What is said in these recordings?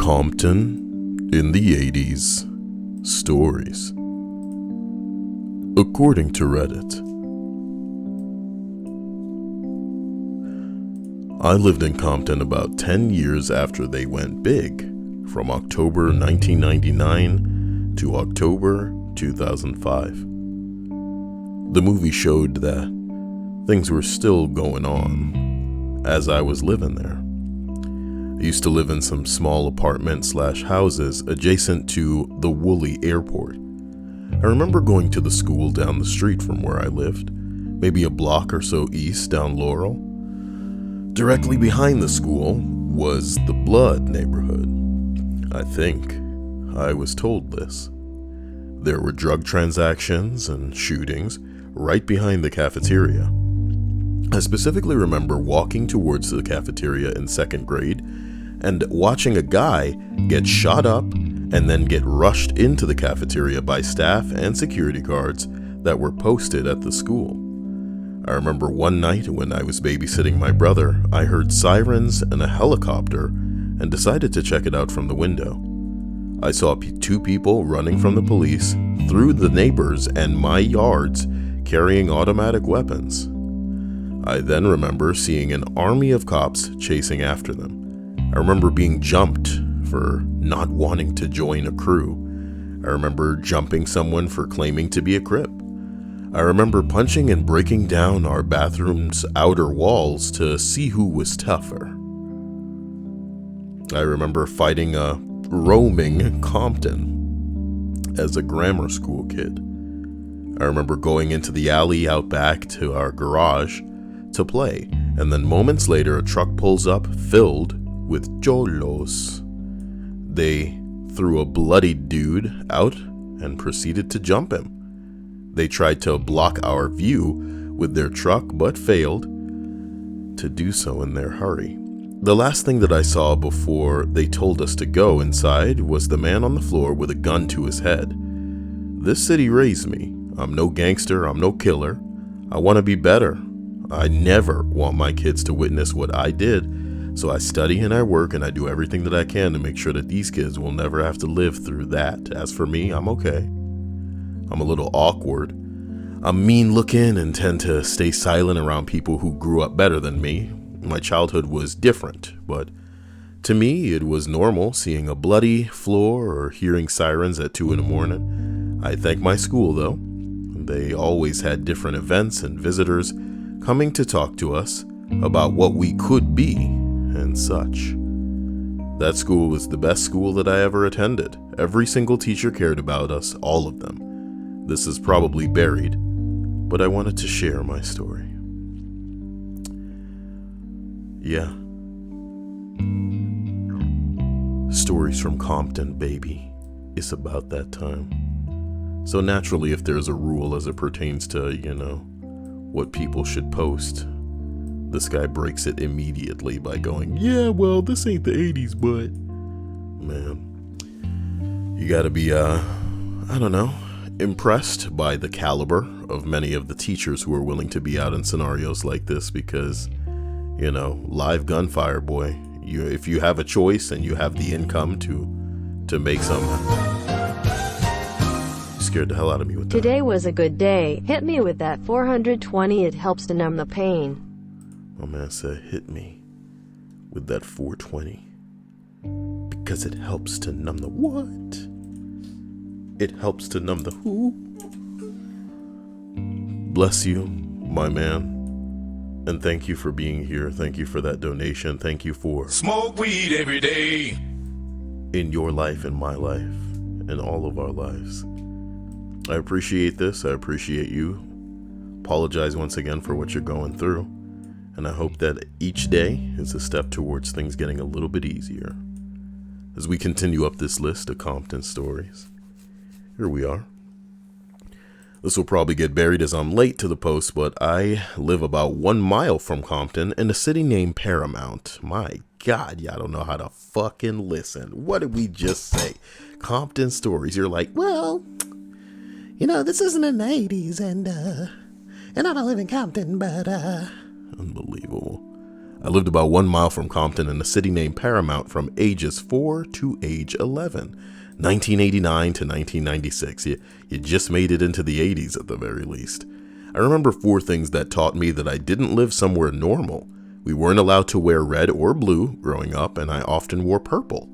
Compton in the 80s Stories. According to Reddit, I lived in Compton about 10 years after they went big, from October 1999 to October 2005. The movie showed that things were still going on as I was living there. I used to live in some small apartment/houses adjacent to the Woolly Airport. I remember going to the school down the street from where I lived, maybe a block or so east down Laurel. Directly behind the school was the Blood neighborhood. I think I was told this. There were drug transactions and shootings right behind the cafeteria. I specifically remember walking towards the cafeteria in second grade and watching a guy get shot up and then get rushed into the cafeteria by staff and security guards that were posted at the school. I remember one night when I was babysitting my brother, I heard sirens and a helicopter and decided to check it out from the window. I saw two people running from the police through the neighbors and my yards carrying automatic weapons. I then remember seeing an army of cops chasing after them. I remember being jumped for not wanting to join a crew. I remember jumping someone for claiming to be a Crip. I remember punching and breaking down our bathroom's outer walls to see who was tougher. I remember fighting a roaming Compton as a grammar school kid. I remember going into the alley out back to our garage to play, and then moments later a truck pulls up filled with cholos. They threw a bloodied dude out and proceeded to jump him. They tried to block our view with their truck but failed to do so in their hurry. The last thing that I saw before they told us to go inside was the man on the floor with a gun to his head. This city raised me. I'm no gangster, I'm no killer. I want to be better. I never want my kids to witness what I did, so I study and I work and I do everything that I can to make sure that these kids will never have to live through that. As for me, I'm okay. I'm a little awkward. I'm mean looking and tend to stay silent around people who grew up better than me. My childhood was different, but to me it was normal seeing a bloody floor or hearing sirens at 2 a.m. I thank my school though. They always had different events and visitors coming to talk to us about what we could be and such. That school was the best school that I ever attended. Every single teacher cared about us, all of them. This is probably buried, but I wanted to share my story. Yeah. Stories from Compton, baby. It's about that time. So naturally, if there's a rule as it pertains to, what people should post, this guy breaks it immediately by going, yeah, well, this ain't the 80s, but man, you gotta be, impressed by the caliber of many of the teachers who are willing to be out in scenarios like this because, live gunfire, boy. If you have a choice and you have the income to make some, scared the hell out of me with that. Today was a good day. Hit me with that 420. It helps to numb the pain. My man said, hit me with that 420 because it helps to numb the what? It helps to numb the who? Bless you, my man. And thank you for being here. Thank you for that donation. Thank you for smoke weed every day in your life, in my life, in all of our lives. I appreciate this. I appreciate you. Apologize once again for what you're going through. And I hope that each day is a step towards things getting a little bit easier. As we continue up this list of Compton stories, here we are. This will probably get buried as I'm late to the post, but I live about 1 mile from Compton in a city named Paramount. My God, y'all don't know how to fucking listen. What did we just say? Compton stories. You're like, well, this isn't in the 80s, and I don't live in Compton, but, Unbelievable. I lived about 1 mile from Compton in a city named Paramount from ages 4 to age 11, 1989 to 1996. You just made it into the 80s at the very least. I remember 4 things that taught me that I didn't live somewhere normal. We weren't allowed to wear red or blue growing up, and I often wore purple.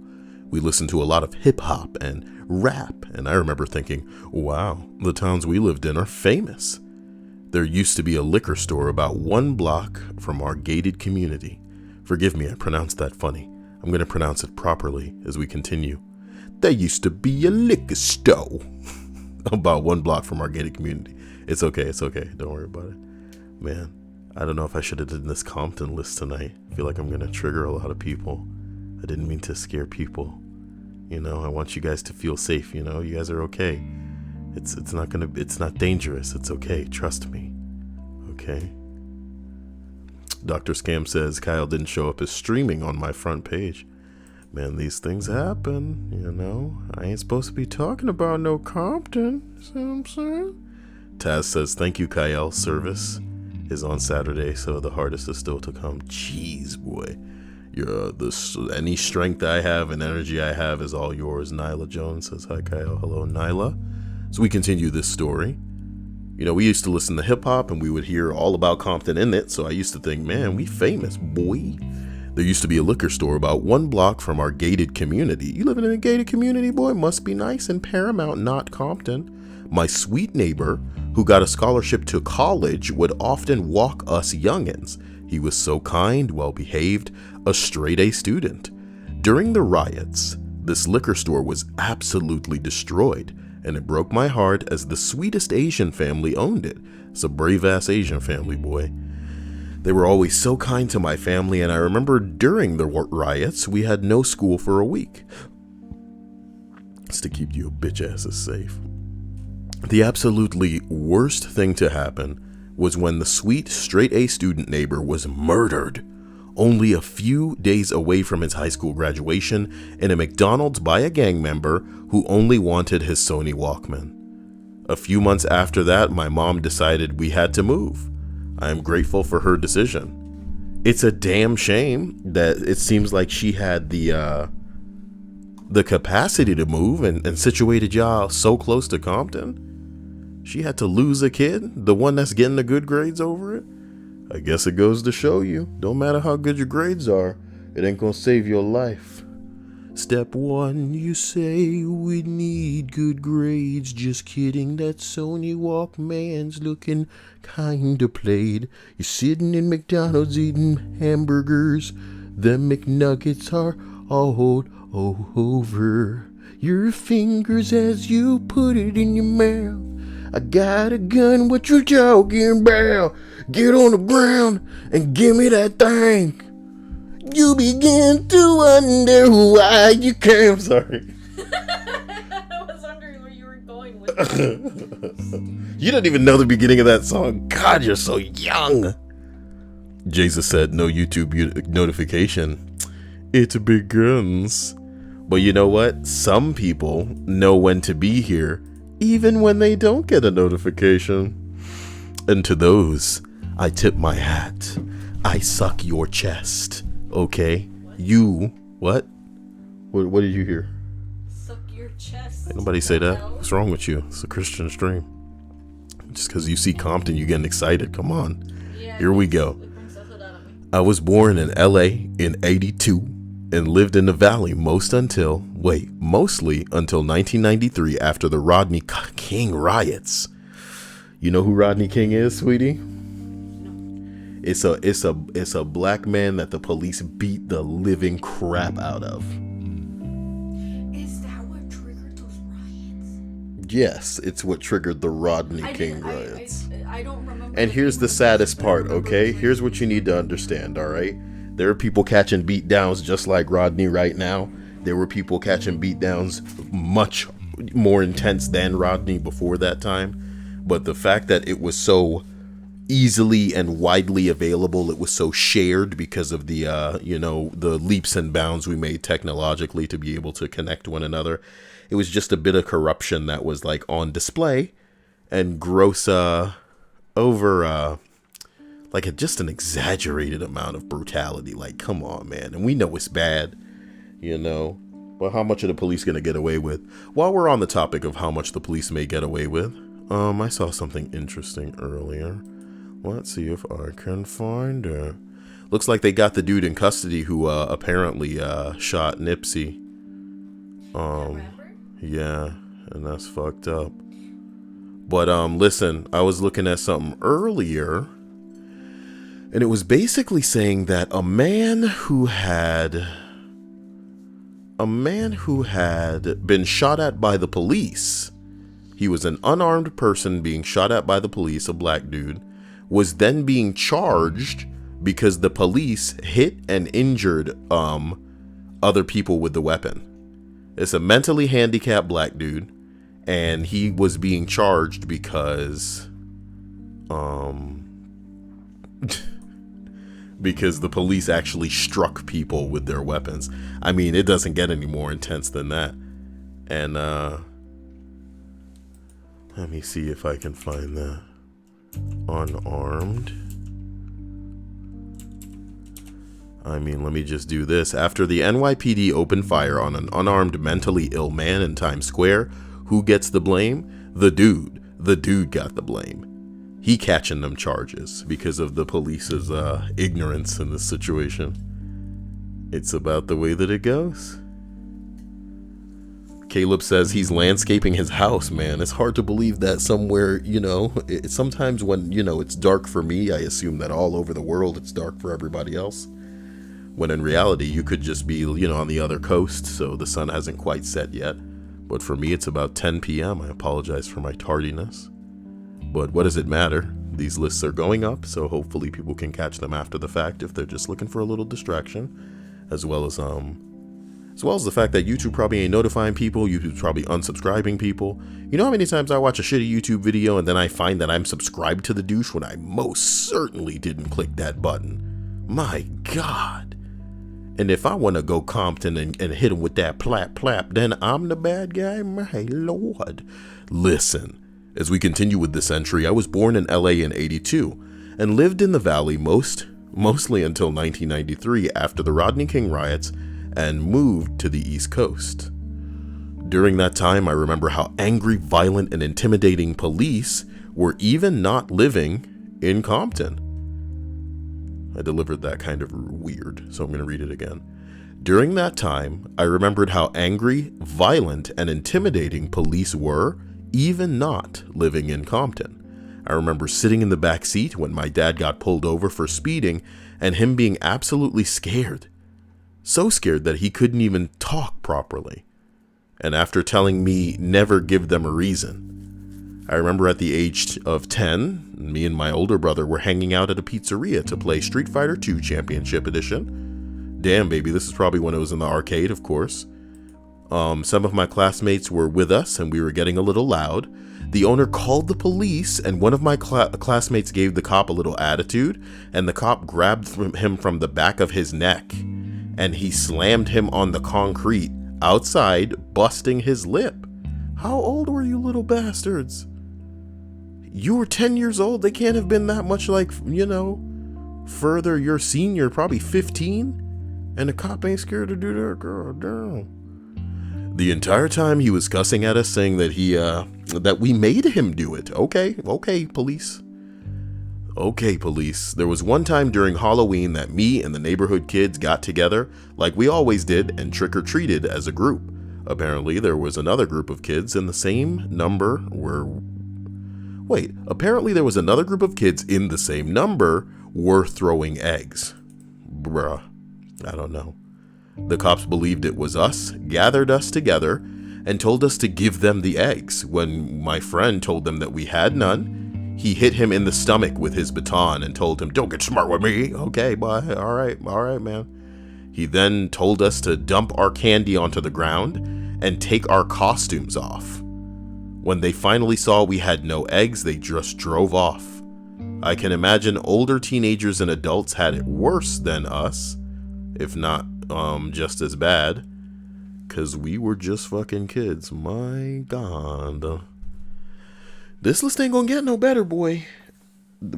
We listened to a lot of hip-hop and rap, and I remember thinking, wow, the towns we lived in are famous. There used to be a liquor store about 1 block from our gated community. Forgive me, I pronounced that funny. I'm going to pronounce it properly as we continue. There used to be a liquor store about 1 block from our gated community. It's okay, don't worry about it. Man, I don't know if I should have done this Compton list tonight. I feel like I'm going to trigger a lot of people. I didn't mean to scare people. I want you guys to feel safe, you guys are okay. It's not dangerous. It's okay. Trust me. Okay. Dr. Scam says Cyael didn't show up as streaming on my front page. Man, these things happen, I ain't supposed to be talking about no Compton. See what I'm saying? Taz says, thank you, Cyael. Service is on Saturday, so the hardest is still to come. Jeez, boy. Any strength I have and energy I have is all yours. Nyla Jones says, hi, Cyael. Hello, Nyla. So we continue this story. We used to listen to hip-hop, and we would hear all about Compton in it, so I used to think, man, we famous, boy. There used to be a liquor store about 1 block from our gated community. You living in a gated community, boy? Must be nice in Paramount, not Compton. My sweet neighbor, who got a scholarship to college, would often walk us youngins. He was so kind, well-behaved, a straight-A student. During the riots, this liquor store was absolutely destroyed, and it broke my heart as the sweetest Asian family owned it. It's a brave-ass Asian family, boy. They were always so kind to my family, and I remember during the riots, we had no school for a week. It's to keep you bitch-asses safe. The absolutely worst thing to happen was when the sweet straight-A student neighbor was murdered only a few days away from his high school graduation in a McDonald's by a gang member who only wanted his Sony Walkman. A few months after that, my mom decided we had to move. I am grateful for her decision. It's a damn shame that it seems like she had the capacity to move and situated y'all so close to Compton. She had to lose a kid, the one that's getting the good grades over it. I guess it goes to show you, don't matter how good your grades are, it ain't gonna save your life. Step 1, you say we need good grades. Just kidding, that Sony Walkman's looking kinda played. You're sitting in McDonald's eating hamburgers. The McNuggets are all over your fingers as you put it in your mouth. I got a gun, what you talking about? Get on the ground and give me that thing. You begin to wonder why you came. I'm sorry. I was wondering where you were going with it. You didn't even know the beginning of that song. God, you're so young. Jesus said no YouTube notification. It begins. But you know what? Some people know when to be here, even when they don't get a notification. And to those, I tip my hat. I suck your chest. Okay? What? You. What? What did you hear? Suck your chest. Ain't nobody say that. What's wrong with you? It's a Christian stream. Just because you see Compton, you getting excited. Come on. Yeah, Here we go. it brings us out of me. I was born in LA in 82 and lived in the Valley mostly until 1993 after the Rodney King riots. You know who Rodney King is, sweetie? No. It's a black man that the police beat the living crap out of. Is that what triggered those riots? Yes, it's what triggered the Rodney King riots. I don't remember. And here's the saddest part, okay? Here's what you need to understand, all right? There are people catching beat downs just like Rodney right now. There were people catching beat downs much more intense than Rodney before that time. But the fact that it was so easily and widely available, it was so shared because of the, the leaps and bounds we made technologically to be able to connect one another. It was just a bit of corruption that was like on display and gross, like just an exaggerated amount of brutality. Like, come on, man. And we know it's bad, you know. But how much are the police going to get away with? While we're on the topic of how much the police may get away with, I saw something interesting earlier. Let's see if I can find it. Looks like they got the dude in custody who apparently shot Nipsey. Yeah, and that's fucked up. But listen, I was looking at something earlier, and it was basically saying that a man who had been shot at by the police, he was an unarmed person being shot at by the police, a black dude, was then being charged because the police hit and injured other people with the weapon. It's a mentally handicapped black dude, and he was being charged because because the police actually struck people with their weapons. I mean, it doesn't get any more intense than that. And let me see if I can find that. Unarmed. I mean, let me just do this. After the NYPD opened fire on an unarmed mentally ill man in Times Square, who gets the blame? The dude. The dude got the blame. He catching them charges because of the police's ignorance in this situation. It's about the way that it goes. Caleb says he's landscaping his house, man. It's hard to believe that somewhere, you know, sometimes when, you know, it's dark for me, I assume that all over the world it's dark for everybody else. When in reality, you could just be, you know, on the other coast, so the sun hasn't quite set yet. But for me, it's about 10 p.m. I apologize for my tardiness. But what does it matter? These lists are going up, so hopefully people can catch them after the fact if they're just looking for a little distraction, as well as the fact that YouTube probably ain't notifying people. YouTube's probably unsubscribing people. You know how many times I watch a shitty YouTube video and then I find that I'm subscribed to the douche when I most certainly didn't click that button? My God. And if I want to go Compton and hit him with that plap, then I'm the bad guy? My Lord. Listen, as we continue with this entry, I was born in LA in '82 and lived in the Valley mostly until 1993 after the Rodney King riots and moved to the East Coast. During that time, I remember how angry, violent, and intimidating police were even not living in Compton. I delivered that kind of weird, so I'm going to read it again. During that time, I remembered how angry, violent, and intimidating police were, even not living in Compton. I remember sitting in the back seat when my dad got pulled over for speeding and him being absolutely scared. So scared that he couldn't even talk properly. And after telling me never give them a reason. I remember at the age of 10, me and my older brother were hanging out at a pizzeria to play Street Fighter II Championship Edition. Damn, baby, this is probably when it was in the arcade, of course. Some of my classmates were with us and we were getting a little loud. The owner called the police and one of my classmates gave the cop a little attitude and the cop grabbed him from the back of his neck and he slammed him on the concrete outside, busting his lip. How old were you little bastards? You were 10 years old. They can't have been that much, like, you know, further your senior, probably 15. And the cop ain't scared to do that, girl. Damn. The entire time he was cussing at us, saying that that we made him do it. Okay, police. Okay, police. There was one time during Halloween that me and the neighborhood kids got together, like we always did, and trick-or-treated as a group. Apparently, there was another group of kids in the same number apparently there was another group of kids in the same number were throwing eggs. Bruh. I don't know. The cops believed it was us, gathered us together, and told us to give them the eggs. When my friend told them that we had none, he hit him in the stomach with his baton and told him, "Don't get smart with me." Okay, boy. All right, man. He then told us to dump our candy onto the ground and take our costumes off. When they finally saw we had no eggs, they just drove off. I can imagine older teenagers and adults had it worse than us, if not just as bad, because we were just fucking kids. My God. This list ain't gonna get no better, boy.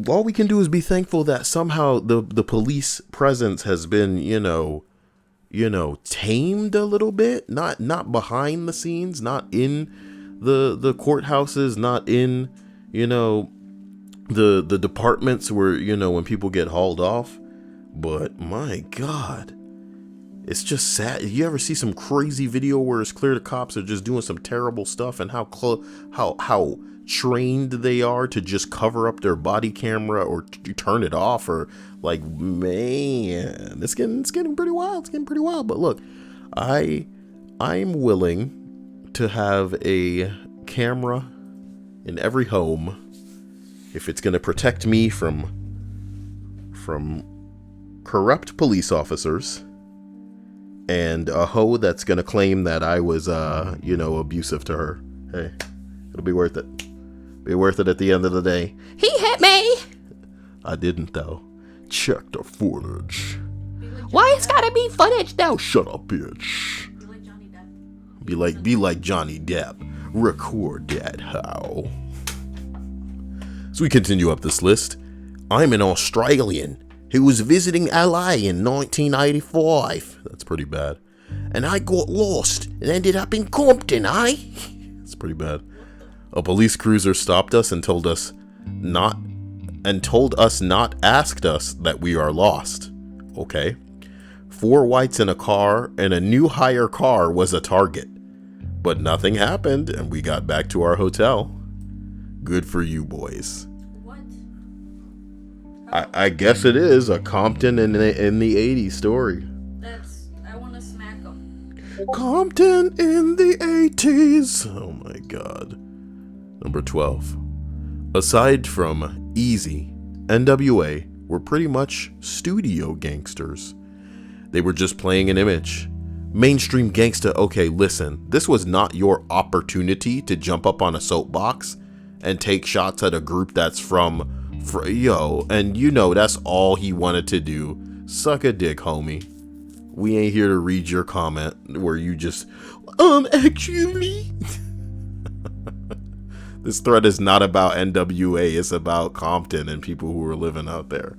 all we can do is be thankful that somehow the police presence has been, tamed a little bit, not behind the scenes, not in the courthouses, not in, the departments where, when people get hauled off. But my God, it's just sad. You ever see some crazy video where it's clear the cops are just doing some terrible stuff, and how trained they are to just cover up their body camera or turn it off, or like, man, it's getting pretty wild. It's getting pretty wild. But look, I'm willing to have a camera in every home if it's going to protect me from corrupt police officers and a hoe that's going to claim that I was, abusive to her. Hey, it'll be worth it. Be worth it at the end of the day. He hit me! I didn't, though. Check the footage. Why it's gotta be footage, though? Shut up, bitch. Be like Johnny Depp. Be like Johnny Depp. Record that, how? So we continue up this list. I'm an Australian who was visiting LA in 1985. That's pretty bad. And I got lost and ended up in Compton, eh? That's pretty bad. A police cruiser stopped us and told us not asked us that we are lost. Okay. 4 whites in a car and a new hire car was a target. But nothing happened and we got back to our hotel. Good for you boys. What? I guess it is a Compton in the 80s story. I want to smack them. Compton in the 80s. Oh my God. Number 12. Aside from Easy, NWA were pretty much studio gangsters. They were just playing an image. Mainstream gangsta, okay, listen, this was not your opportunity to jump up on a soapbox and take shots at a group that's that's all he wanted to do. Suck a dick, homie. We ain't here to read your comment where you just, actually. This thread is not about NWA, it's about Compton and people who were living out there.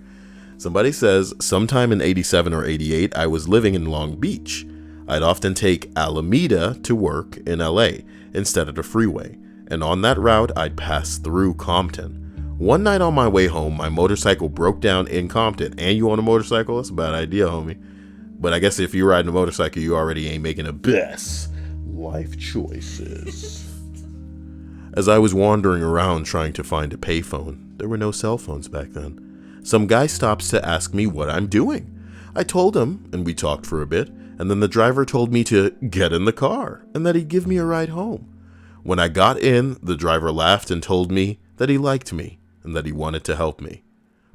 Somebody says, sometime in 87 or 88, I was living in Long Beach. I'd often take Alameda to work in LA instead of the freeway. And on that route, I'd pass through Compton. One night on my way home, my motorcycle broke down in Compton. And you on a motorcycle? That's a bad idea, homie. But I guess if you're riding a motorcycle, you already ain't making the best life choices. As I was wandering around trying to find a payphone, there were no cell phones back then. Some guy stops to ask me what I'm doing. I told him, and we talked for a bit, and then the driver told me to get in the car, and that he'd give me a ride home. When I got in, the driver laughed and told me that he liked me, and that he wanted to help me.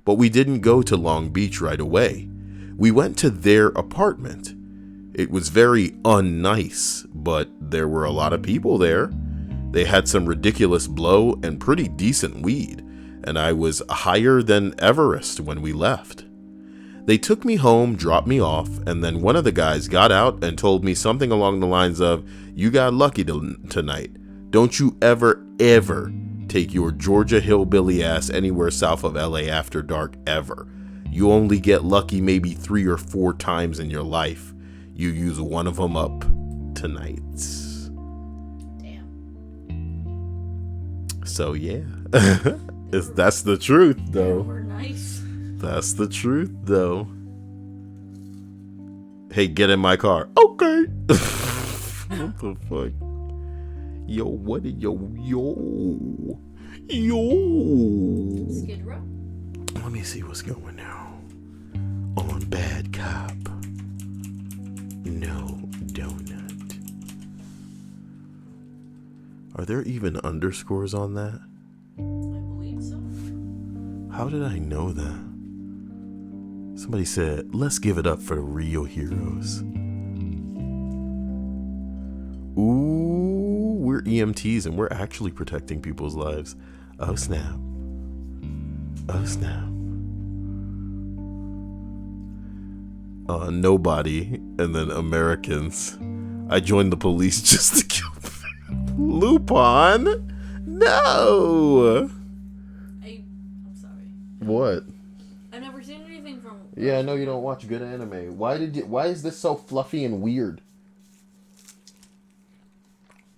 But we didn't go to Long Beach right away. We went to their apartment. It was very unnice, but there were a lot of people there. They had some ridiculous blow and pretty decent weed, and I was higher than Everest when we left. They took me home, dropped me off, and then one of the guys got out and told me something along the lines of, "You got lucky tonight. Don't you ever take your Georgia hillbilly ass anywhere south of LA after dark, ever. You only get lucky maybe 3 or 4 times in your life. You use one of them up tonight." So yeah, that's the truth though. We're nice. That's the truth though. Hey, get in my car. Okay. What the fuck? Yo, what? Yo. Skid Row? Let me see what's going now. On Bad Cop. No donut. Are there even underscores on that? I believe so. How did I know that? Somebody said, let's give it up for the real heroes. Ooh, we're EMTs and we're actually protecting people's lives. Oh snap. Oh snap. Nobody, and then Americans. I joined the police just to kill Lupin? No! I'm sorry. What? I've never seen anything from... Yeah, I know you don't watch good anime. Why is this so fluffy and weird?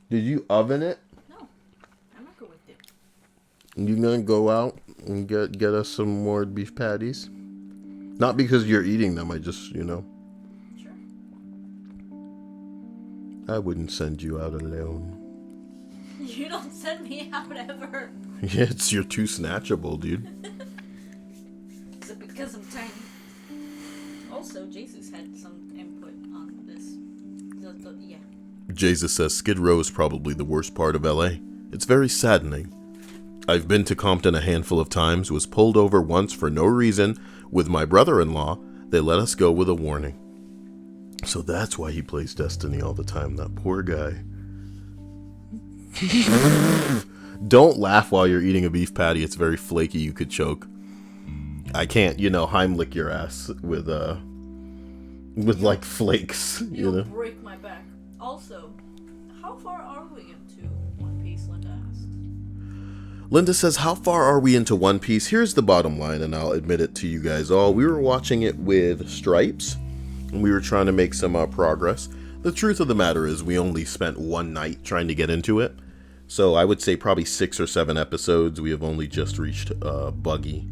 Did you oven it? No. I microwaved it. You gonna go out and get us some more beef patties? Not because you're eating them, I just, Sure. I wouldn't send you out alone. You don't send me out ever. Yeah, you're too snatchable, dude. Is it because I'm tiny? Also, Jesus had some input on this. Yeah. Jesus says Skid Row is probably the worst part of LA. It's very saddening. I've been to Compton a handful of times, was pulled over once for no reason with my brother-in-law. They let us go with a warning. So that's why he plays Destiny all the time, that poor guy. Don't laugh while you're eating a beef patty. It's very flaky. You could choke. I can't, Heimlich your ass with like flakes, You'll break my back. Also, how far are we into One Piece, Linda asks? Linda says, how far are we into One Piece? Here's the bottom line, and I'll admit it to you guys all. We were watching it with Stripes, and we were trying to make some progress. The truth of the matter is we only spent one night trying to get into it. So I would say probably 6 or 7 episodes. We have only just reached Buggy.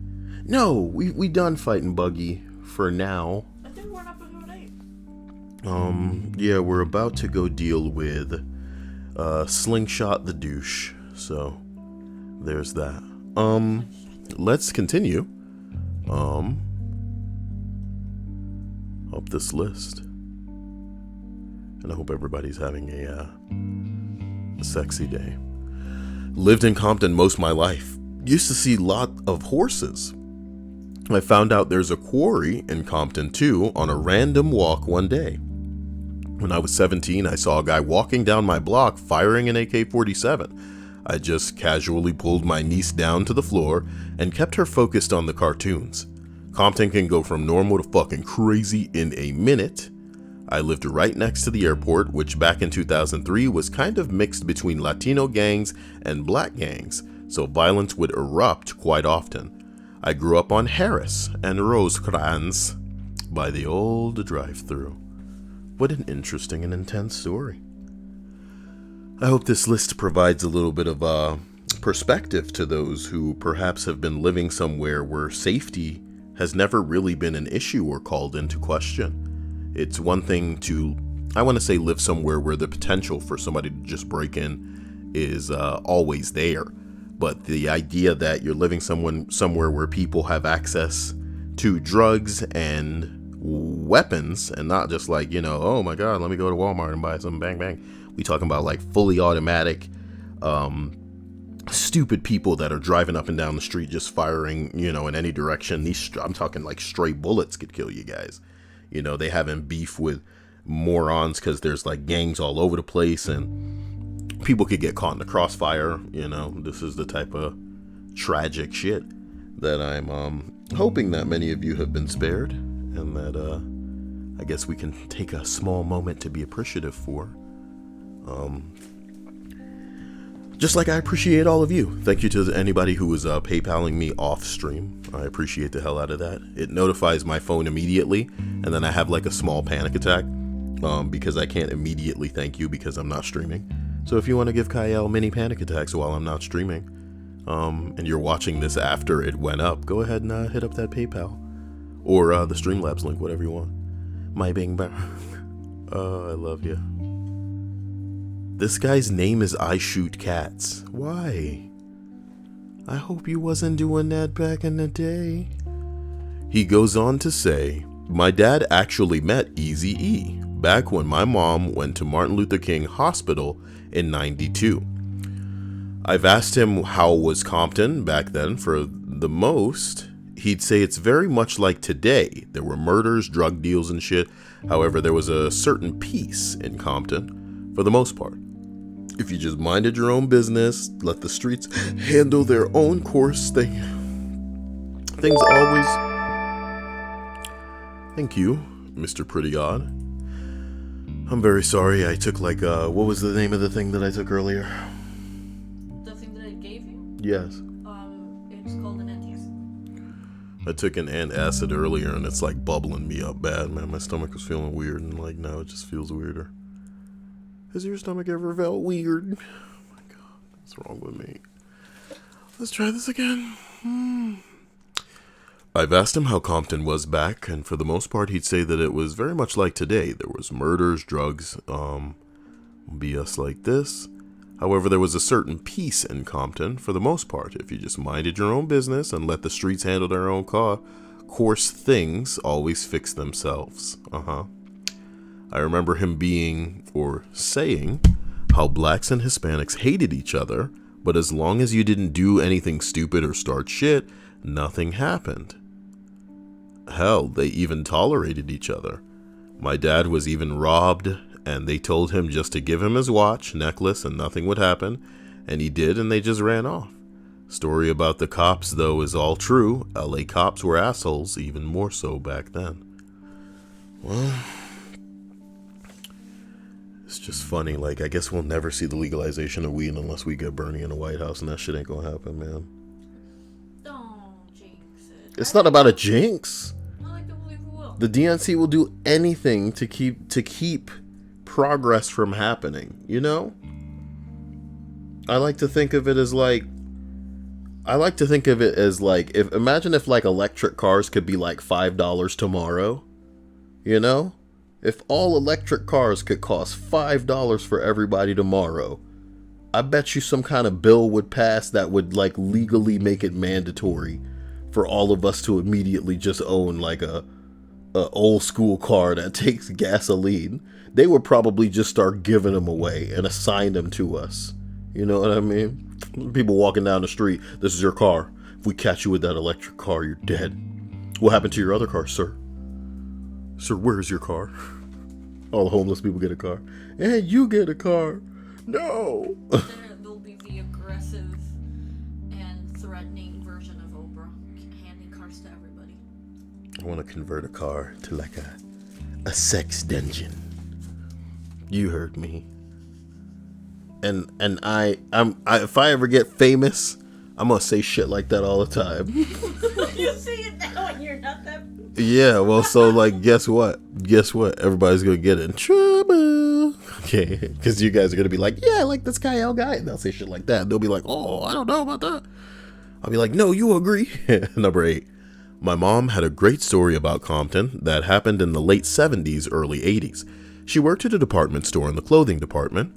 No, we done fighting Buggy for now. I think we're on episode 8. Yeah, we're about to go deal with Slingshot the Douche. So there's that. Let's continue. Up this list. And I hope everybody's having a sexy day. Lived in Compton most of my life. Used to see a lot of horses. I found out there's a quarry in Compton too on a random walk one day. When I was 17, I saw a guy walking down my block firing an AK-47. I just casually pulled my niece down to the floor and kept her focused on the cartoons. Compton can go from normal to fucking crazy in a minute. I lived right next to the airport, which back in 2003 was kind of mixed between Latino gangs and black gangs, so violence would erupt quite often. I grew up on Harris and Rosecrans by the old drive-thru. What an interesting and intense story. I hope this list provides a little bit of perspective to those who perhaps have been living somewhere where safety has never really been an issue or called into question. It's one thing to, I want to say, live somewhere where the potential for somebody to just break in is always there. But the idea that you're living somewhere where people have access to drugs and weapons, and not just like, oh my God, let me go to Walmart and buy some bang bang. We talking about like fully automatic, stupid people that are driving up and down the street just firing, in any direction. I'm talking like stray bullets could kill you guys. They having beef with morons because there's like gangs all over the place and people could get caught in the crossfire. This is the type of tragic shit that I'm hoping that many of you have been spared, and that I guess we can take a small moment to be appreciative for. Just like I appreciate all of you. Thank you to anybody who was PayPaling me off stream. I appreciate the hell out of that. It notifies my phone immediately, and then I have like a small panic attack because I can't immediately thank you because I'm not streaming. So if you want to give Cyael mini panic attacks while I'm not streaming, and you're watching this after it went up, go ahead and hit up that PayPal or the Streamlabs link, whatever you want. My Bing Bang. Oh, I love you. This guy's name is I Shoot Cats. Why? I hope you wasn't doing that back in the day. He goes on to say, my dad actually met Eazy-E back when my mom went to Martin Luther King Hospital in '92. I've asked him how was Compton back then. For the most, he'd say it's very much like today. There were murders, drug deals and shit. However, there was a certain peace in Compton for the most part. If you just minded your own business, let the streets handle their own course, things always... Thank you, Mr. Pretty Odd. I'm very sorry, I took like, what was the name of the thing that I took earlier? The thing that I gave you? Yes. It's called an antacid. I took an antacid earlier and it's like bubbling me up bad, man. My stomach was feeling weird and like now it just feels weirder. Has your stomach ever felt weird? Oh my god, what's wrong with me? Let's try this again. I've asked him how Compton was back, and for the most part he'd say that it was very much like today. There was murders, drugs, BS like this. However, there was a certain peace in Compton, for the most part. If you just minded your own business and let the streets handle their own course, things always fix themselves. I remember him being, or saying, how blacks and Hispanics hated each other, but as long as you didn't do anything stupid or start shit, nothing happened. Hell, they even tolerated each other. My dad was even robbed, and they told him just to give him his watch, necklace, and nothing would happen, and he did, and they just ran off. Story about the cops, though, is all true. LA cops were assholes, even more so back then. Well, it's just funny. Like, I guess we'll never see the legalization of weed unless we get Bernie in the White House, and that shit ain't gonna happen, man. Don't jinx it. It's not about a jinx. I like to believe we will. The DNC will do anything to keep progress from happening, you know? I like to think of it as like, imagine if like electric cars could be like $5 tomorrow, you know? If all electric cars could cost $5 for everybody tomorrow, I bet you some kind of bill would pass that would like legally make it mandatory for all of us to immediately just own like a old school car that takes gasoline. They would probably just start giving them away and assign them to us. You know what I mean? People walking down the street, this is your car. If we catch you with that electric car, you're dead. What happened to your other car, sir? Sir, where's your car? All the homeless people get a car. And you get a car. No. There'll be the aggressive and threatening version of Oprah, handing cars to everybody. I want to convert a car to like a sex dungeon. You heard me. And if I ever get famous, I'm gonna say shit like that all the time. You see it now and you're not that. Yeah, well, so like, guess what? Everybody's gonna get in trouble. Okay, because you guys are gonna be like, yeah, I like this Cyael guy, and they'll say shit like that. And they'll be like, oh, I don't know about that. I'll be like, no, you agree. Number 8. My mom had a great story about Compton that happened in the late 70s, early 80s. She worked at a department store in the clothing department.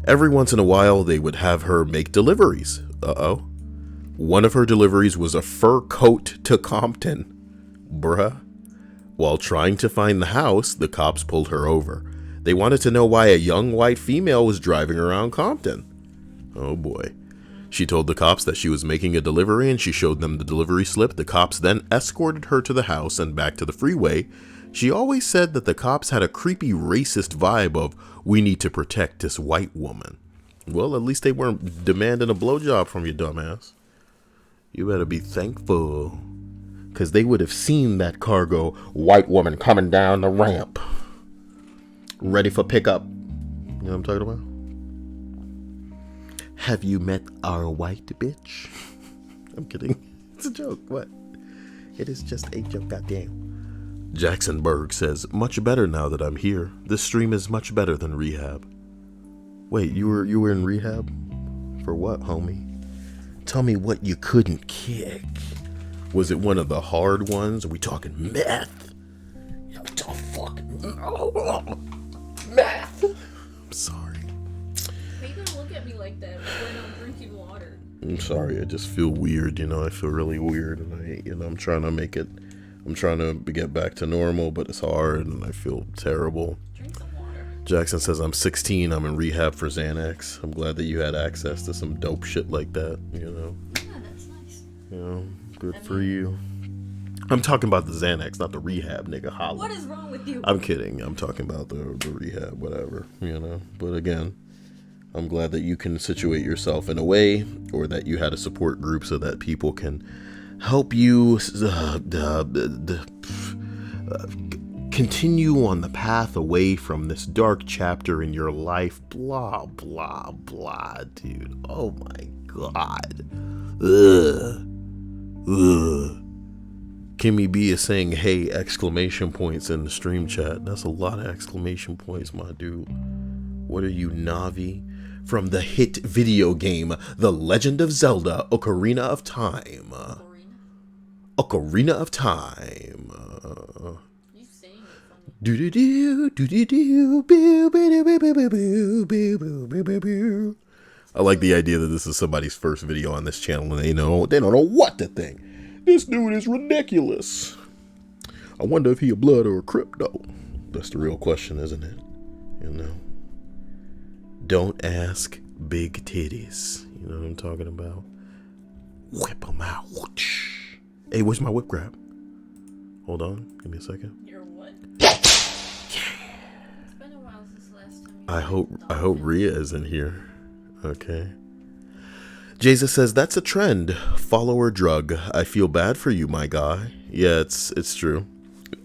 Every once in a while, they would have her make deliveries. One of her deliveries was a fur coat to Compton. Bruh. While trying to find the house, the cops pulled her over. They wanted to know why a young white female was driving around Compton. Oh boy. She told the cops that she was making a delivery and she showed them the delivery slip. The cops then escorted her to the house and back to the freeway. She always said that the cops had a creepy racist vibe of, we need to protect this white woman. Well, at least they weren't demanding a blowjob from you, dumbass. You better be thankful. Because they would have seen that cargo white woman coming down the ramp. Ready for pickup. You know what I'm talking about? Have you met our white bitch? I'm kidding. It's a joke. What? It is just a joke, goddamn. Jacksonburg says, much better now that I'm here. This stream is much better than rehab. Wait, you were in rehab? For what, homie? Tell me what you couldn't kick. Was it one of the hard ones? Are we talking meth? What the fuck? Meth. I'm sorry. Why you gonna look at me like that when I'm drinking water? I'm sorry. I just feel weird. You know, I feel really weird, and I'm trying to make it. I'm trying to get back to normal, but it's hard, and I feel terrible. Drink some water. Jackson says, I'm 16. I'm in rehab for Xanax. I'm glad that you had access to some dope shit like that, you know. Yeah, that's nice. You know, good for you. I'm talking about the Xanax, not the rehab, nigga. Holla. What is wrong with you? I'm kidding. I'm talking about the rehab, whatever, you know. But again, I'm glad that you can situate yourself in a way, or that you had a support group so that people can help you continue on the path away from this dark chapter in your life. Blah, blah, blah, dude. Oh my God. Ugh. Ugh. Kimmy B is saying, hey, exclamation points in the stream chat. That's a lot of exclamation points, my dude. What are you, Navi? From the hit video game, The Legend of Zelda, Ocarina of Time. Ocarina of Time. You saying it funny. Do-do-do, do-do-do, boo, boo, boo, boo, boo, boo, boo, boo, boo, boo. I like the idea that this is somebody's first video on this channel and they don't know what to think. This dude is ridiculous. I wonder if he a blood or a crip though. That's the real question, isn't it? You know. Don't ask big titties. You know what I'm talking about? Whip them out. Hey, where's my whip grab? Hold on. Give me a second. Your what? Yeah. It's been a while since the last time I hope Rhea is in here. Okay. Jesus says, that's a trend. Follower drug. I feel bad for you, my guy. Yeah, it's true.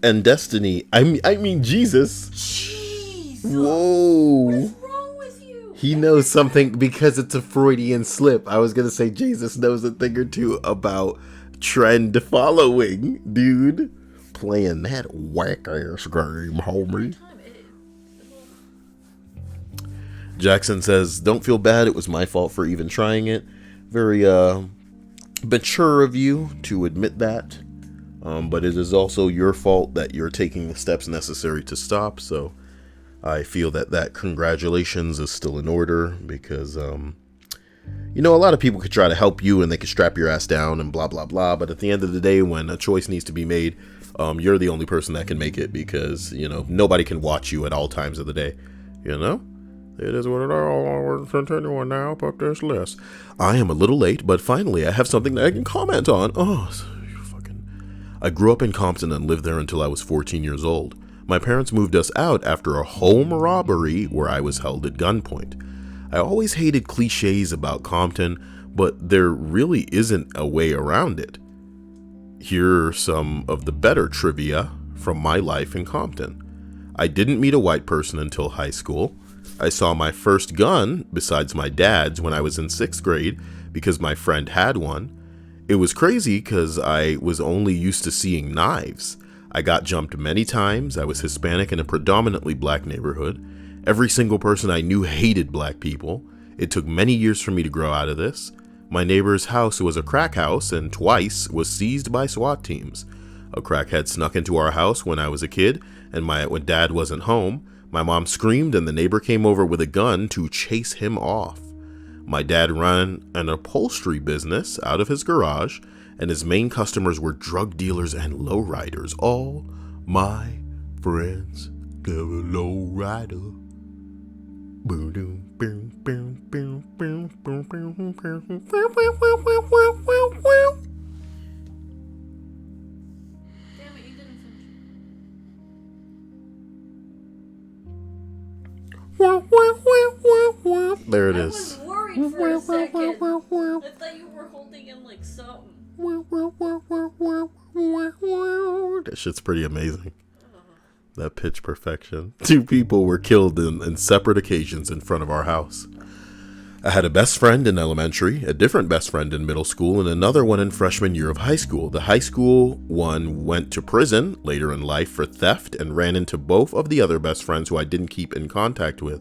And Destiny. I mean Jesus. Jeez. Whoa. What is wrong with you? He knows something because it's a Freudian slip. I was gonna say Jesus knows a thing or two about trend following, dude. Playing that whack ass game, homie. Jackson says, don't feel bad. It was my fault for even trying it. Very mature of you to admit that. But it is also your fault that you're taking the steps necessary to stop. So I feel that congratulations is still in order because, you know, a lot of people could try to help you and they could strap your ass down and blah, blah, blah. But at the end of the day, when a choice needs to be made, you're the only person that can make it because, you know, nobody can watch you at all times of the day, you know? It is what it is. We're continuing now up this list. I am a little late, but finally I have something that I can comment on. I grew up in Compton and lived there until I was 14 years old. My parents moved us out after a home robbery where I was held at gunpoint. I always hated cliches about Compton, but there really isn't a way around it. Here are some of the better trivia from my life in Compton. I didn't meet a white person until high school. I saw my first gun, besides my dad's, when I was in 6th grade because my friend had one. It was crazy because I was only used to seeing knives. I got jumped many times. I was Hispanic in a predominantly black neighborhood. Every single person I knew hated black people. It took many years for me to grow out of this. My neighbor's house was a crack house and twice was seized by SWAT teams. A crackhead snuck into our house when I was a kid and when dad wasn't home. My mom screamed and the neighbor came over with a gun to chase him off. My dad ran an upholstery business out of his garage, and his main customers were drug dealers and lowriders. All my friends have a lowrider. There it is. I was worried for a second. I thought you were holding in like something. That shit's pretty amazing. That pitch perfection. 2 people were killed in separate occasions in front of our house. I had a best friend in elementary, a different best friend in middle school, and another one in freshman year of high school. The high school one went to prison later in life for theft and ran into both of the other best friends who I didn't keep in contact with.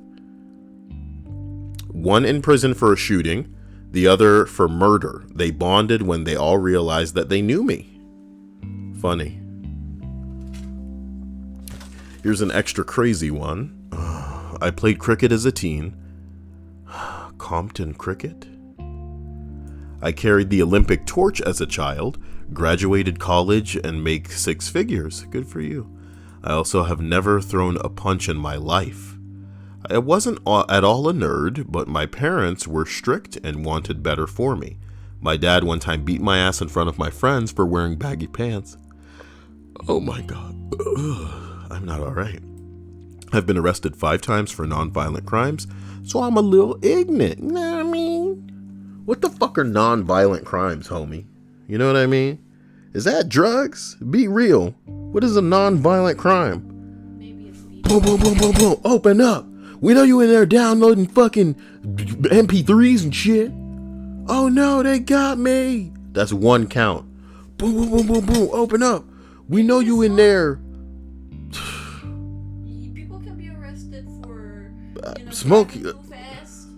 One in prison for a shooting, the other for murder. They bonded when they all realized that they knew me. Funny. Here's an extra crazy one. I played cricket as a teen. Compton cricket? I carried the Olympic torch as a child, graduated college, and make 6 figures. Good for you. I also have never thrown a punch in my life. I wasn't at all a nerd, but my parents were strict and wanted better for me. My dad one time beat my ass in front of my friends for wearing baggy pants. Oh my God. I'm not alright. I've been arrested 5 times for non-violent crimes, so I'm a little ignorant. You know what I mean? What the fuck are non-violent crimes, homie? You know what I mean? Is that drugs? Be real. What is a non-violent crime? Maybe it's beat. Boom, boom, boom, boom, boom. Open up. We know you in there downloading fucking MP3s and shit. Oh no, they got me. That's 1 count. Boom, boom, boom, boom, boom. Open up. We know you in there. People can be arrested for smoking. driving too fast.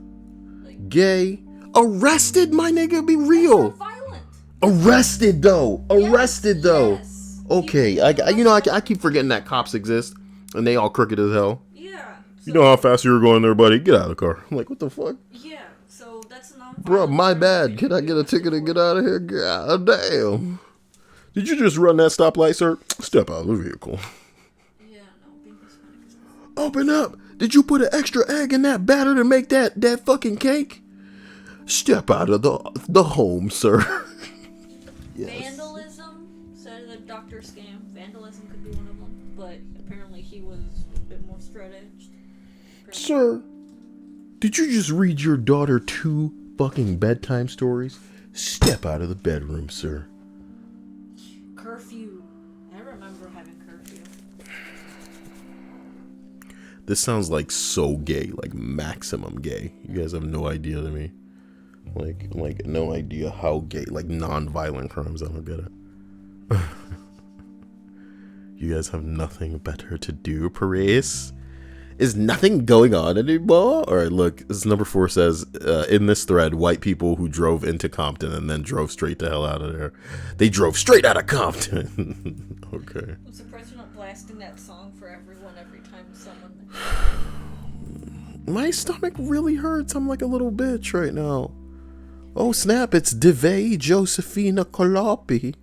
Like, Gay. Arrested, my nigga. Be real. that's not violent. Arrested though. Arrested though. Yes. Okay. I keep forgetting that cops exist and they all crooked as hell. Yeah. You know how fast you were going there, buddy? Get out of the car. I'm like, what the fuck? Yeah. So that's not. Bro, my bad. Can I get a ticket and get out of here? God damn. Did you just run that stoplight, sir? Step out of the vehicle. Yeah. No. Being Hispanic is not. Open up. Did you put an extra egg in that batter to make that fucking cake? Step out of the home, sir. Yes. Vandalism, said the doctor scam. Vandalism could be one of them, but apparently he was a bit more straight-edged. Sir, did you just read your daughter 2 fucking bedtime stories? Step out of the bedroom, sir. Curfew. I remember having curfew. This sounds like so gay, like maximum gay. You guys have no idea to me. Like no idea how gay, like non-violent crimes. I don't get it. You guys have nothing better to do, Paris? Is nothing going on anymore? All right, look, this number 4 says, in this thread, white people who drove into Compton and then drove straight the hell out of there. They drove straight out of Compton. Okay. I'm surprised you're not blasting that song for everyone every time someone... My stomach really hurts. I'm like a little bitch right now. Oh snap, it's Deve Josephina Colopi.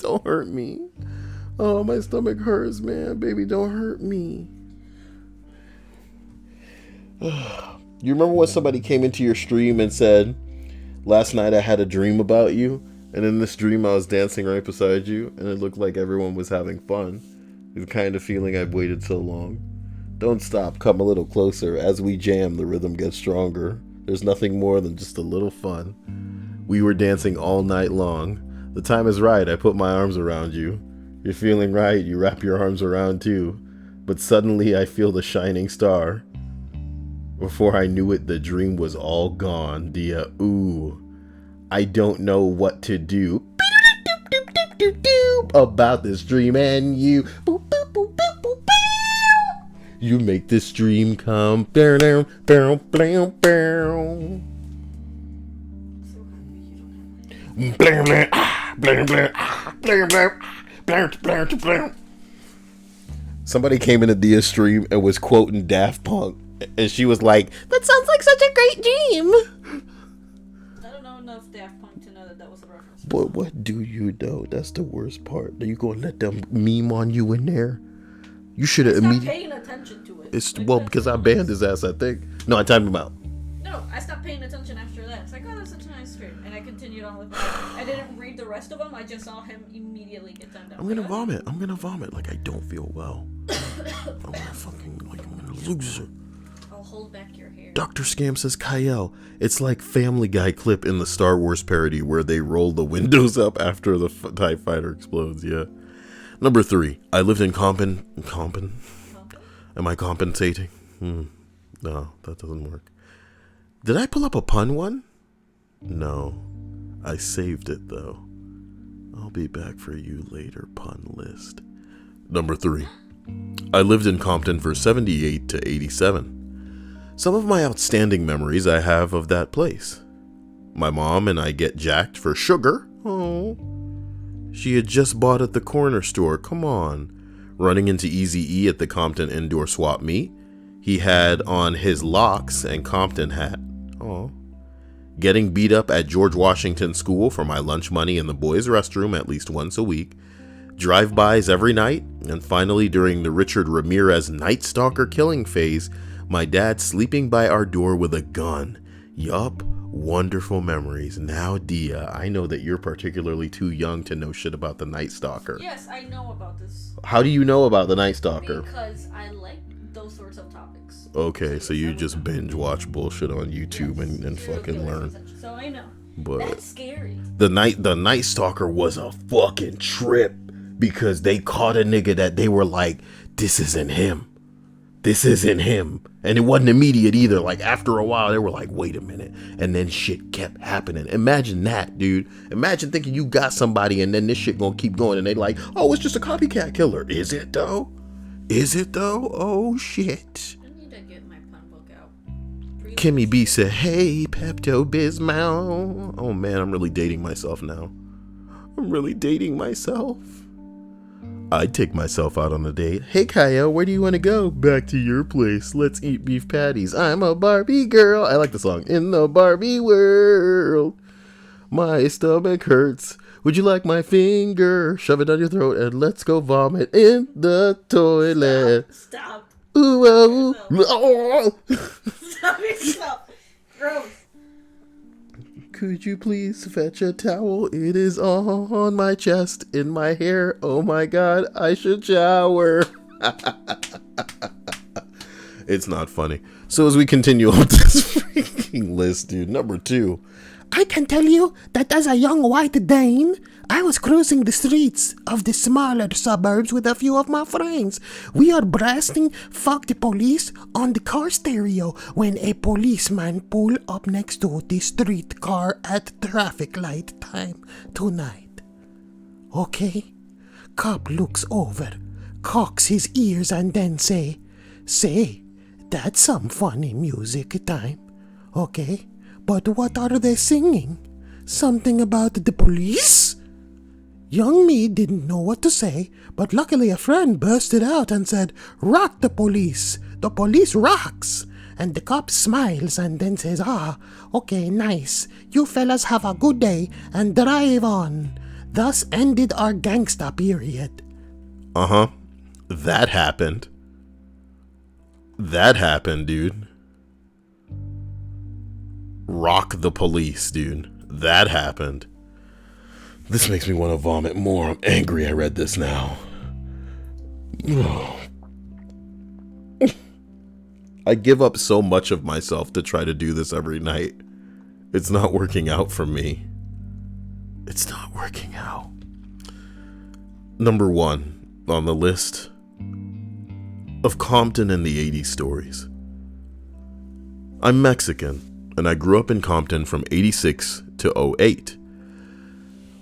Don't hurt me. Oh, my stomach hurts, man. Baby, don't hurt me. You remember when somebody came into your stream and said, last night I had a dream about you, and in this dream I was dancing right beside you, and it looked like everyone was having fun. It's the kind of feeling I've waited so long. Don't stop, come a little closer. As we jam, the rhythm gets stronger. There's nothing more than just a little fun. We were dancing all night long. The time is right, I put my arms around you. You're feeling right, you wrap your arms around too. But suddenly I feel the shining star. Before I knew it, the dream was all gone. Dia, ooh, I don't know what to do about this dream and you. You make this dream come. Somebody came into Dia's stream and was quoting Daft Punk, and she was like, "That sounds like such a great dream." I don't know enough Daft Punk to know that was a reference. Boy, what do you know? That's the worst part. Are you gonna let them meme on you in there? You should have Stop immediately. paying attention to it. It's Like, well that's because I nice. banned his ass. I think. No, I timed him out. No, I stopped paying attention after that. It's like, oh, that's such a nice stream. And I continued on with that. I didn't read the rest of them. I just saw him immediately get timed out. I'm gonna vomit. I'm gonna vomit. Like I don't feel well. I'm gonna fucking I'm gonna lose it. I'll hold back your hair. Dr. Scam says, Cyael, it's like Family Guy clip in the Star Wars parody where they roll the windows up after the TIE fighter explodes. Yeah. Number 3. I lived in Compton. Am I compensating? No, that doesn't work. Did I pull up a pun one? No. I saved it though. I'll be back for you later, pun list. Number 3. I lived in Compton for 78 to 87. Some of my outstanding memories I have of that place. My mom and I get jacked for sugar. Oh. She had just bought at the corner store. Come on. Running into Eazy-E at the Compton indoor swap meet. He had on his locks and Compton hat. Oh. Getting beat up at George Washington School for my lunch money in the boys' restroom at least once a week. Drive-bys every night. And finally, during the Richard Ramirez Night Stalker killing phase, my dad sleeping by our door with a gun. Yup. Wonderful memories. Now, Dia, I know that you're particularly too young to know shit about the Night Stalker. Yes, I know about this. How do you know about the Night Stalker? Because I like those sorts of topics. Okay, so you just binge watch bullshit on YouTube and fucking learn. So I know. But That's scary. the Night Stalker was a fucking trip because they caught a nigga that they were like, this isn't him. this isn't him. And it wasn't immediate either. Like, after a while, they were like, wait a minute. And then shit kept happening. Imagine that, dude. Imagine thinking you got somebody and then this shit gonna keep going. And they like, oh, it's just a copycat killer. Is it, though? Is it, though? Oh, shit. I need to get my pun book out. Kimmy B said, hey, Pepto-Bismol. Oh, man, I'm really dating myself now. I'm really dating myself. I'd take myself out on a date. Hey, Cyael, where do you want to go? Back to your place. Let's eat beef patties. I'm a Barbie girl. I like the song. In the Barbie world, my stomach hurts. Would you like my finger? Shove it down your throat and let's go vomit in the toilet. Stop. Ooh, oh. Stop yourself. Gross. Could you please fetch a towel? It is on my chest, in my hair. Oh my god, I should shower. It's not funny. So as we continue on this freaking list, dude, number 2. I can tell you that as a young white Dane, I was cruising the streets of the smaller suburbs with a few of my friends. We are blasting "Fuck the Police" on the car stereo when a policeman pulled up next to the streetcar at traffic light time tonight. Okay? Cop looks over, cocks his ears and then say, that's some funny music time. Okay? But what are they singing? Something about the police? Young me didn't know what to say, but luckily a friend bursted out and said, rock the police rocks. And the cop smiles and then says, okay, nice. You fellas have a good day and drive on. Thus ended our gangsta period. That happened. That happened, dude. Rock the police, dude. That happened. This makes me want to vomit more. I'm angry I read this now. I give up so much of myself to try to do this every night. It's not working out for me. It's not working out. Number 1 on the list of Compton and the 80s stories. I'm Mexican, and I grew up in Compton from 86 to 08.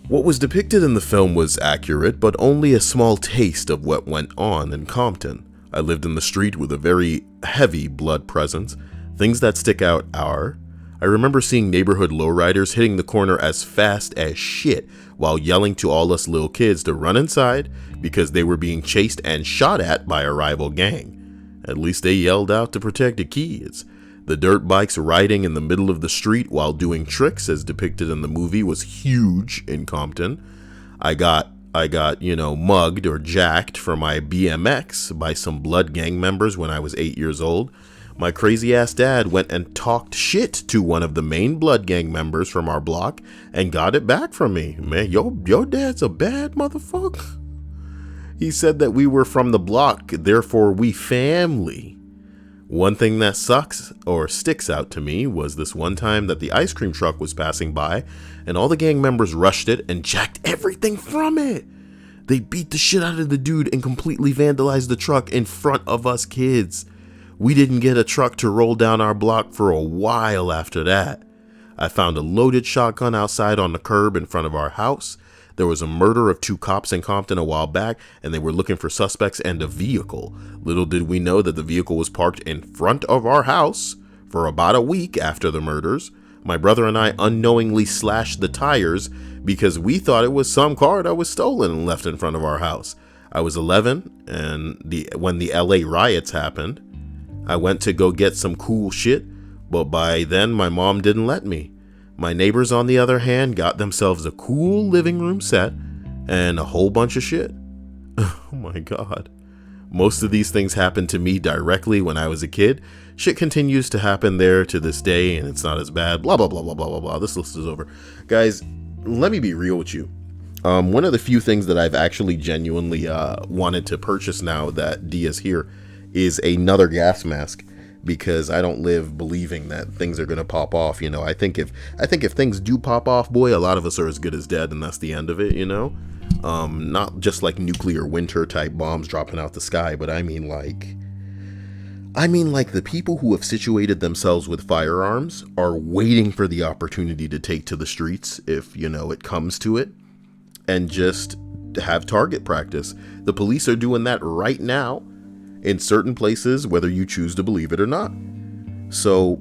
What was depicted in the film was accurate, but only a small taste of what went on in Compton. I lived in the street with a very heavy blood presence. Things that stick out are, I remember seeing neighborhood lowriders hitting the corner as fast as shit while yelling to all us little kids to run inside because they were being chased and shot at by a rival gang. At least they yelled out to protect the kids. The dirt bikes riding in the middle of the street while doing tricks as depicted in the movie was huge in Compton. I got, mugged or jacked for my BMX by some blood gang members when I was 8 years old. My crazy ass dad went and talked shit to one of the main blood gang members from our block and got it back from me. Man, your dad's a bad motherfucker. He said that we were from the block, therefore we family. One thing that sucks or sticks out to me was this one time that the ice cream truck was passing by and all the gang members rushed it and jacked everything from it. They beat the shit out of the dude and completely vandalized the truck in front of us kids. We didn't get a truck to roll down our block for a while after that. I found a loaded shotgun outside on the curb in front of our house. There was a murder of 2 cops in Compton a while back, and they were looking for suspects and a vehicle. Little did we know that the vehicle was parked in front of our house for about a week after the murders. My brother and I unknowingly slashed the tires because we thought it was some car that was stolen and left in front of our house. I was 11, and when the LA riots happened, I went to go get some cool shit, but by then my mom didn't let me. My neighbors, on the other hand, got themselves a cool living room set and a whole bunch of shit. Oh my god. Most of these things happened to me directly when I was a kid. Shit continues to happen there to this day, and it's not as bad. Blah, blah, blah, blah, blah, blah, blah. This list is over. Guys, let me be real with you. One of the few things that I've actually genuinely wanted to purchase now that D is here is another gas mask. Because I don't live believing that things are going to pop off. You know, I think if things do pop off, boy, a lot of us are as good as dead, and that's the end of it, you know? Not just like nuclear winter type bombs dropping out the sky, but I mean like I mean, like, the people who have situated themselves with firearms are waiting for the opportunity to take to the streets if, it comes to it, and just have target practice. The police are doing that right now in certain places, whether you choose to believe it or not. So,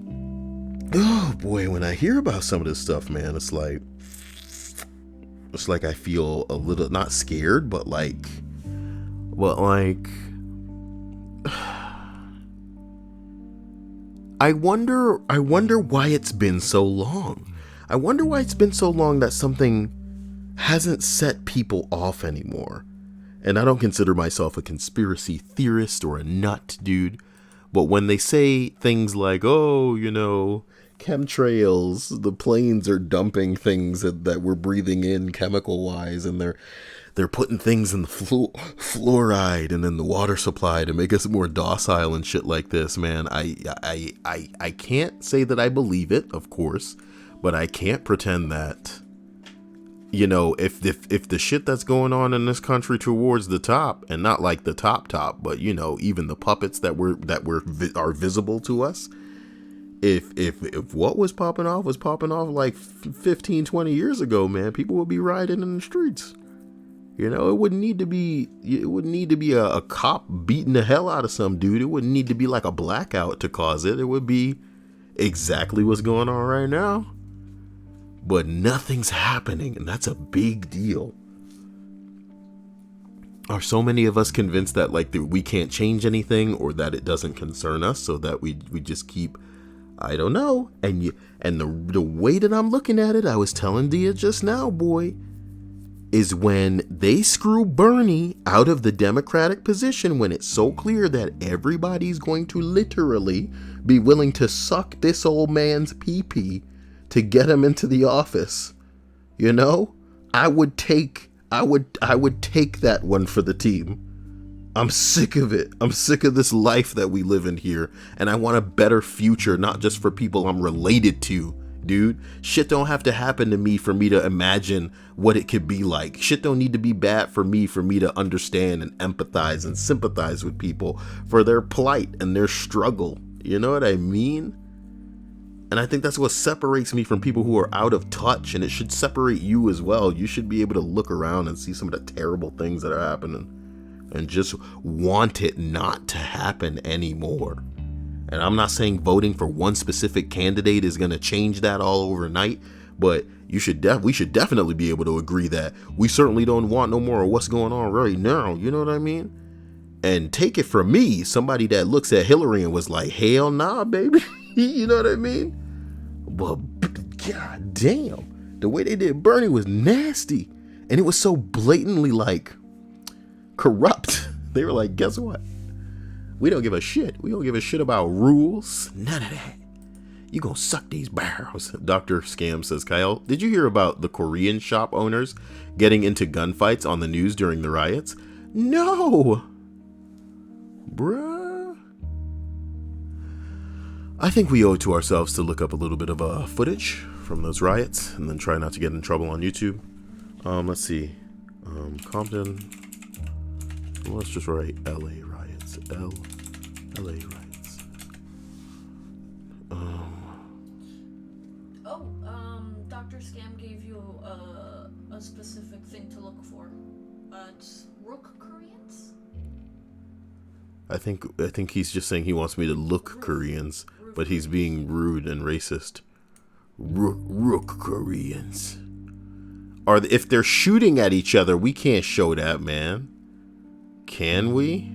oh boy, when I hear about some of this stuff, man, it's like I feel a little, not scared, but like, I wonder why it's been so long. I wonder why it's been so long that something hasn't set people off anymore. And I don't consider myself a conspiracy theorist or a nut, dude. But when they say things like, oh, chemtrails, the planes are dumping things that we're breathing in chemical-wise, and they're putting things in the fluoride and in the water supply to make us more docile and shit like this, man. I can't say that I believe it, of course, but I can't pretend that, if the shit that's going on in this country towards the top, and not like the top, but even the puppets that are visible to us, if what was popping off like 15, 20 years ago, man, people would be rioting in the streets. It wouldn't need to be a cop beating the hell out of some dude. It wouldn't need to be like a blackout to cause it. It would be exactly what's going on right now. But nothing's happening, and that's a big deal. Are so many of us convinced that we can't change anything, or that it doesn't concern us, so that we just keep, I don't know. And the way that I'm looking at it, I was telling Dia just now, boy, is when they screw Bernie out of the Democratic position, when it's so clear that everybody's going to literally be willing to suck this old man's pee-pee to get him into the office. I would take that one for the team. I'm sick of it. I'm sick of this life that we live in here, and I want a better future, not just for people I'm related to, dude. Shit don't have to happen to me for me to imagine what it could be like. Shit don't need to be bad for me to understand and empathize and sympathize with people for their plight and their struggle. You know what I mean? And I think that's what separates me from people who are out of touch, and it should separate you as well. You should be able to look around and see some of the terrible things that are happening and just want it not to happen anymore. And I'm not saying voting for one specific candidate is going to change that all overnight, but we should definitely be able to agree that we certainly don't want no more of what's going on right now. You know what I mean? And take it from me, somebody that looks at Hillary and was like, hell nah, baby. You know what I mean? But god damn, the way they did Bernie was nasty. And it was so blatantly corrupt. They were like, guess what? We don't give a shit. We don't give a shit about rules. None of that. You gonna suck these barrels. Dr. Scam says, Cyael, did you hear about the Korean shop owners getting into gunfights on the news during the riots? No. Bruh. I think we owe it to ourselves to look up a little bit of footage from those riots and then try not to get in trouble on YouTube. Let's see. Compton. Let's just write LA riots. LA riots. Dr. Scam gave you a specific thing to look for. It's Rook Koreans? I think he's just saying he wants me to look Koreans, but he's being rude and racist. Rook Koreans. If they're shooting at each other, we can't show that, man. Can we?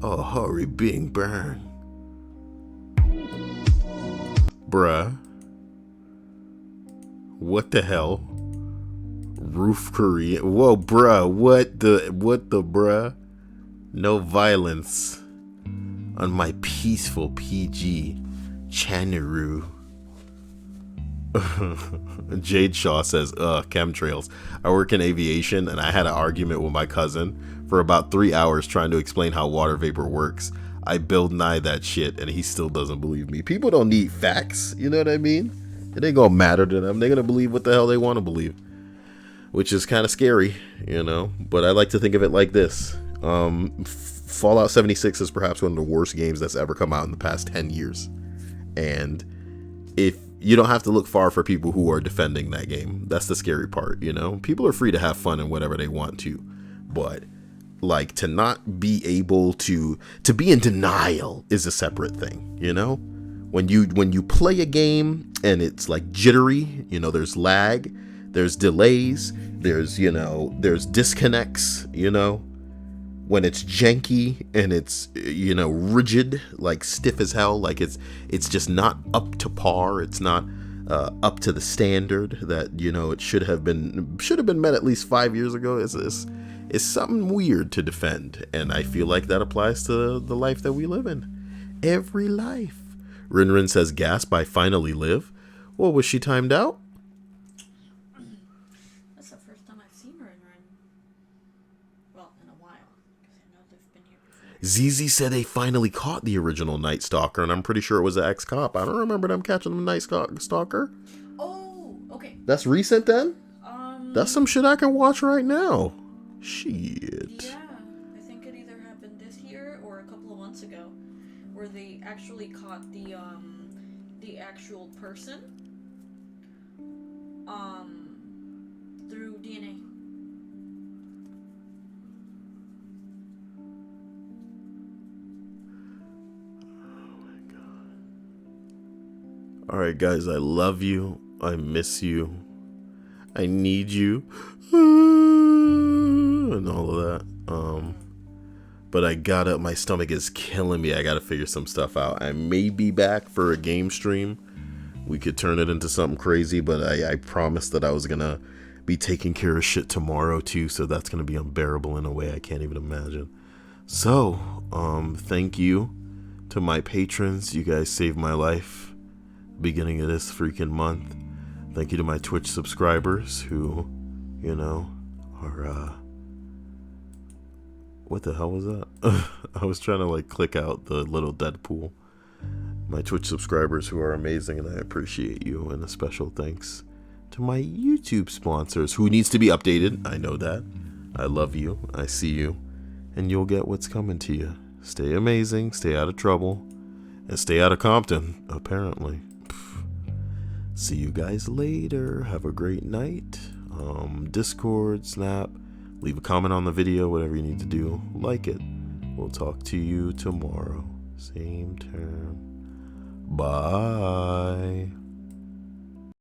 Oh, hurry, bing, burn. Bruh. What the hell? Roof Korean. Whoa, bruh. What the bruh? No violence on my peaceful PG channel. Jade Shaw says, chemtrails. I work in aviation, and I had an argument with my cousin for about 3 hours trying to explain how water vapor works. I build nigh that shit, and he still doesn't believe me. People don't need facts, you know what I mean? It ain't gonna matter to them. They're gonna believe what the hell they want to believe, which is kind of scary, But I like to think of it like this. Fallout 76 is perhaps one of the worst games that's ever come out in the past 10 years. And if you don't have to look far for people who are defending that game. That's the scary part, you know? People are free to have fun and whatever they want to. But like, to not be able to be in denial is a separate thing, you know? When you play a game and it's like jittery, you know, there's lag, there's delays, there's disconnects, you know? When it's janky and it's, you know, rigid, like stiff as hell, like it's just not up to par. It's not up to the standard that, you know, it should have been met at least 5 years ago. It's something weird to defend, and I feel like that applies to the life that we live in. Every life. Rin says, "Gasp! I finally live." Well, was she timed out? That's the first time I've seen Rin. Well, in a while. Because I know they've been here before. ZZ said they finally caught the original Night Stalker, and I'm pretty sure it was an ex-cop. I don't remember them catching the Night Stalker. Oh, okay. That's recent then? That's some shit I can watch right now. Shit. Yeah, I think it either happened this year or a couple of months ago, where they actually caught the actual person through DNA. Alright guys, I love you. I miss you. I need you. And all of that. But my stomach is killing me. I gotta figure some stuff out. I may be back for a game stream. We could turn it into something crazy, but I promised that I was gonna be taking care of shit tomorrow too, so that's gonna be unbearable in a way I can't even imagine. So, thank you to my patrons. You guys saved my life beginning of this freaking month. Thank you to my Twitch subscribers who, you know, are what the hell was that? I was trying to like click out the little Deadpool. My Twitch subscribers who are amazing, and I appreciate you. And a special thanks to my YouTube sponsors who needs to be updated. I know that. I love you. I see you. And you'll get what's coming to you. Stay amazing. Stay out of trouble. And stay out of Compton, apparently. See you guys later. Have a great night. Discord, Snap. Leave a comment on the video, whatever you need to do. Like it. We'll talk to you tomorrow. Same term. Bye.